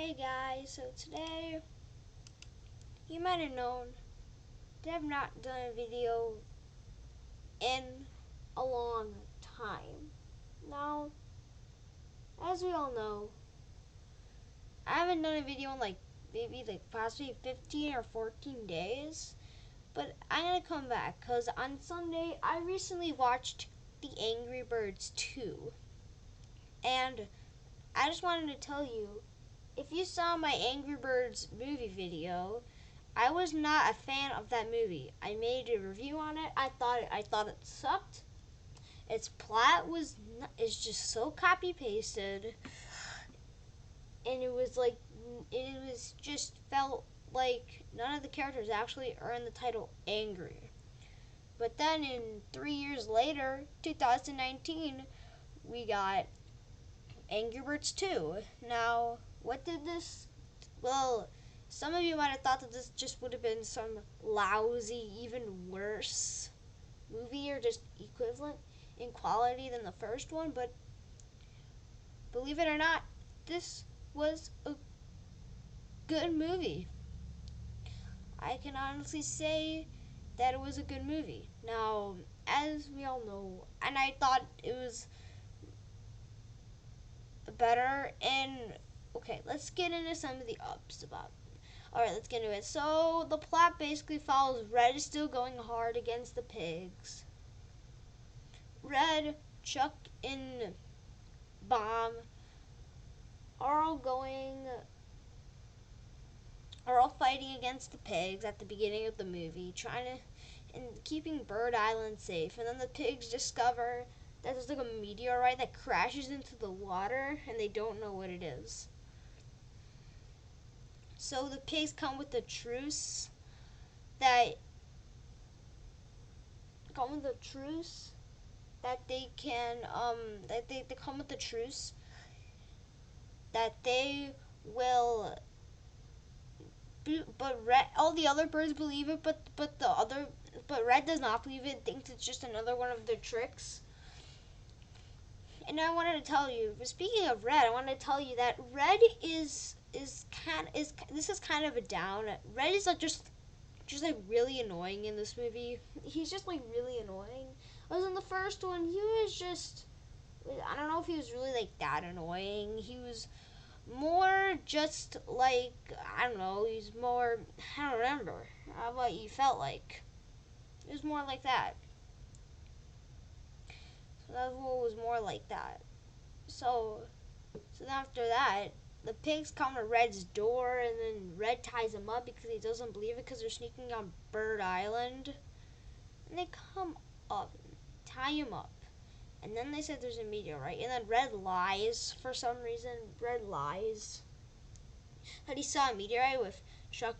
Hey guys, so today you might have known that I've not done a video in a long time. Now, as we all know, I haven't done a video in maybe possibly 15 or 14 days, but I'm gonna come back because on Sunday I recently watched The Angry Birds 2, and I just wanted to tell you, if you saw my Angry Birds movie video, I was not a fan of that movie. I made a review on it. I thought it sucked. Its plot is just so copy pasted, and it was just felt like none of the characters actually earned the title angry. But then in 3 years later, 2019, we got Angry Birds 2. Now, what did this? Well, some of you might have thought that this just would have been some lousy, even worse movie or just equivalent in quality than the first one, but believe it or not, this was a good movie. I can honestly say that it was a good movie. Now, as we all know, and I thought it was better, and okay, let's get into some of the ups about it. Alright, let's get into it. So, the plot basically follows Red is still going hard against the pigs. Red, Chuck, and Bomb are all fighting against the pigs at the beginning of the movie, trying to and keeping Bird Island safe. And then the pigs discover that there's like a meteorite that crashes into the water, and they don't know what it is. So the pigs come with a truce that they can they come with a truce that they will all the other birds believe it, but Red does not believe it, thinks it's just another one of their tricks. And I wanted to tell you, speaking of Red, I wanted to tell you that Red is this is kind of a down. Red is just like really annoying in this movie. He's just like really annoying. Whereas in the first one, he was just, I don't know if he was really like that annoying. He was more just like, I don't know, he's more, I don't remember what you felt like. It was more like that. So that was more like that. So then after that, the pigs come to Red's door, and then Red ties him up because he doesn't believe it because they're sneaking on Bird Island. And they come up, tie him up. And then they said there's a meteorite. And then Red lies for some reason. Red lies that he saw a meteorite with Chuck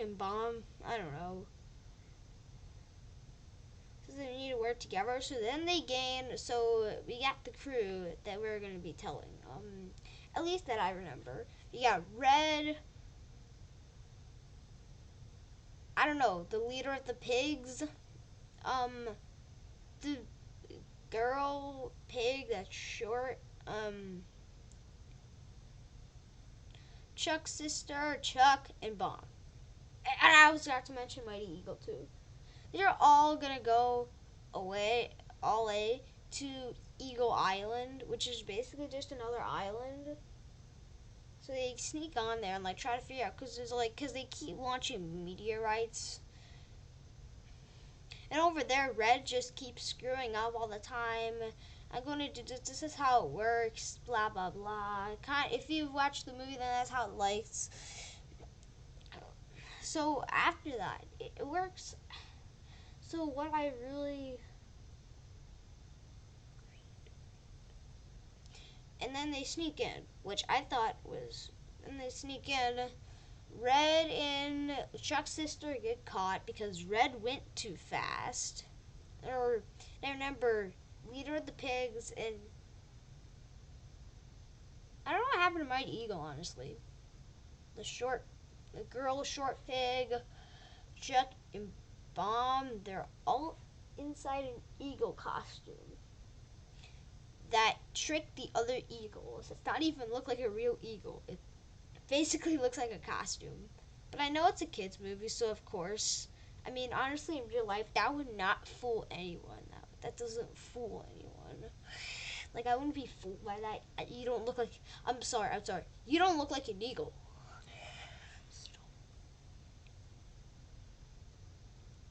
and Bomb. I don't know. So they need to work together. So then they gain. So we got the crew that we're going to be telling. At least that I remember. We got Red. I don't know. The leader of the pigs. The girl pig that's short. Chuck's sister, Chuck, and Bomb. And I was got to mention Mighty Eagle too. They're all gonna go away, to Eagle Island, which is basically just another island. So they sneak on there and try to figure out because they keep launching meteorites. And over there, Red just keeps screwing up all the time. I'm going to do this. This is how it works. Blah blah blah. If you watch the movie, then that's how it likes. So after that, it works. So what I really, and then they sneak in, which I thought was, and they sneak in. Red and Chuck's sister get caught because Red went too fast. Or I remember leader of the pigs, and I don't know what happened to Mighty Eagle, honestly. The girl short pig, Chuck and Bomb, they're all inside an eagle costume that tricked the other eagles. It's not even look like a real eagle. basically looks like a costume. But I know it's a kids movie, so of course. I mean, honestly, in real life, that would not fool anyone. That doesn't fool anyone. Like, I wouldn't be fooled by that. You don't look like. I'm sorry. You don't look like an eagle.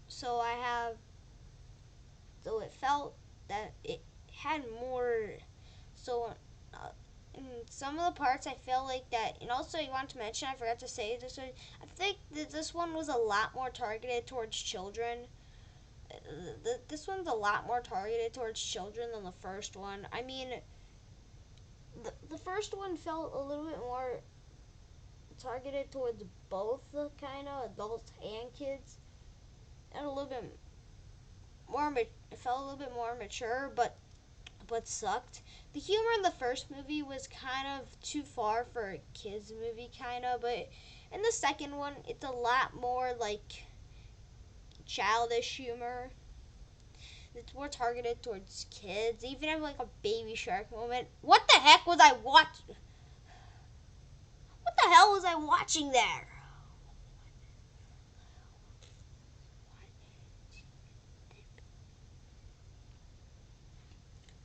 So I have. So it felt that it had more. So in some of the parts, I felt like that. And also, you want to mention, I forgot to say this one. I think that this one was a lot more targeted towards children. This one's a lot more targeted towards children than the first one. I mean, the first one felt a little bit more targeted towards both the kind of adults and kids, and a little bit more. It felt a little bit more mature, but sucked. The humor in the first movie was kind of too far for a kids movie, kind of, but in the second one, it's a lot more like childish humor. It's more targeted towards kids. Even have like a baby shark moment. What the heck was I watching? What the hell was I watching there?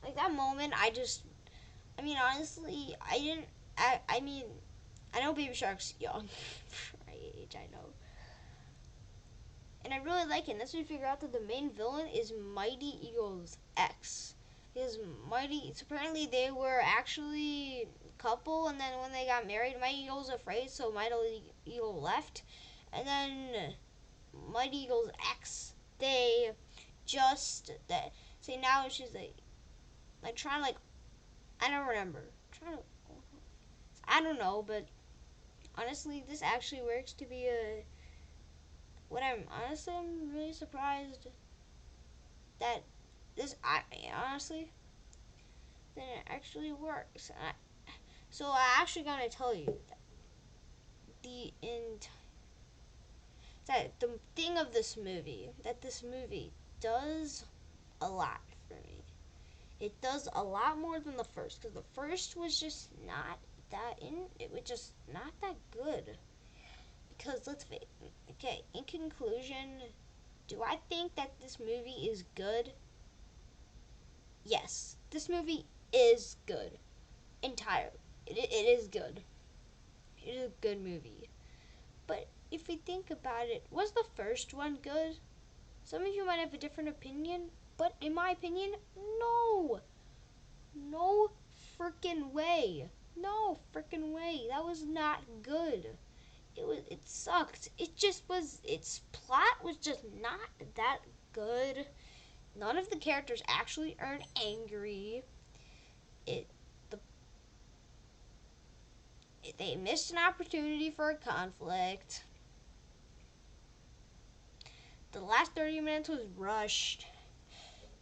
Like that moment, I mean, honestly, I didn't. I mean, I know Baby Shark's young for my age. I know, and I really like it. And that's when we figure out that the main villain is Mighty Eagle's ex. Because Mighty, so apparently they were actually a couple, and then when they got married, Mighty Eagle was afraid, so Mighty Eagle left, and then Mighty Eagle's ex, they just that. See now she's like trying to like I don't remember. Trying to I don't know, but honestly, this actually works to be a. What I'm really surprised that this. I honestly, that it actually works. So I actually gonna tell you that the in that the thing of this movie that this movie does a lot for me. It does a lot more than the first because the first was just not that in. It was just not that good. Because let's face it. Okay, in conclusion, do I think that this movie is good? Yes, this movie is good. Entirely. It is good. It is a good movie. But if we think about it, was the first one good? Some of you might have a different opinion, but in my opinion, no. No freaking way. No freaking way. That was not good. It sucked. It just was its plot was just not that good. None of the characters actually earned angry. It the they missed an opportunity for a conflict. The last 30 minutes was rushed.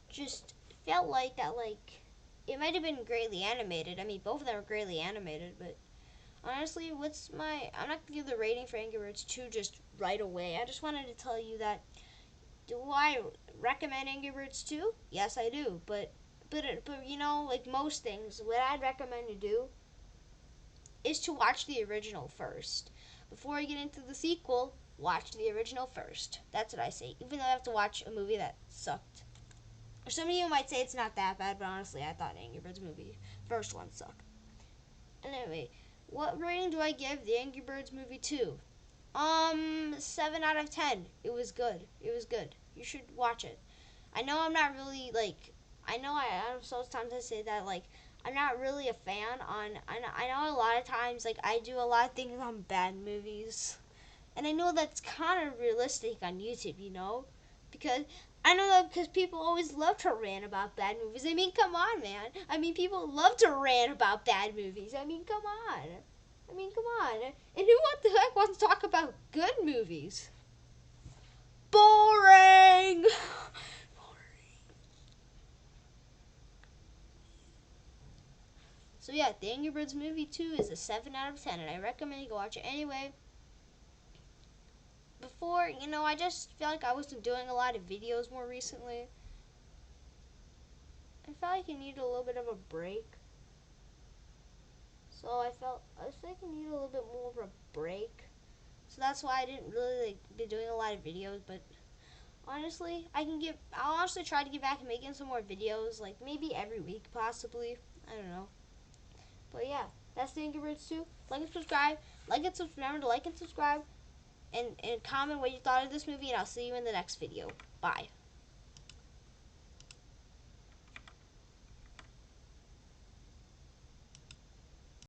Just felt like that it might have been greatly animated. I mean, both of them were greatly animated, but honestly, I'm not gonna give the rating for Angry Birds 2 just right away. I just wanted to tell you that do I recommend Angry Birds 2? Yes, I do. But you know, like most things, what I'd recommend to do is to watch the original first. Before you get into the sequel, watch the original first. That's what I say. Even though I have to watch a movie that sucked. Or some of you might say it's not that bad, but honestly, I thought Angry Birds movie first one sucked. Anyway, what rating do I give the Angry Birds movie 2? 7 out of 10. It was good. It was good. You should watch it. I know I'm not really like. I know I'm sometimes I say that like I'm not really a fan on. I know a lot of times like I do a lot of things on bad movies, and I know that's kind of realistic on YouTube. You know, because I know that because people always love to rant about bad movies. I mean, come on, man. I mean, people love to rant about bad movies. I mean, come on. Come on. And who what the heck wants to talk about good movies? Boring! So yeah, The Angry Birds Movie 2 is a 7 out of 10, and I recommend you go watch it anyway. Before, I just felt like I wasn't doing a lot of videos more recently. I felt like I needed a little bit of a break. So I felt like I needed a little bit more of a So that's why I didn't really be doing a lot of videos, but honestly, I'll honestly try to get back and making some more videos, like maybe every week, possibly. I don't know. But yeah, that's the Angry Birds 2. Like and subscribe. Remember to like and subscribe. And comment what you thought of this movie, and I'll see you in the next video. Bye.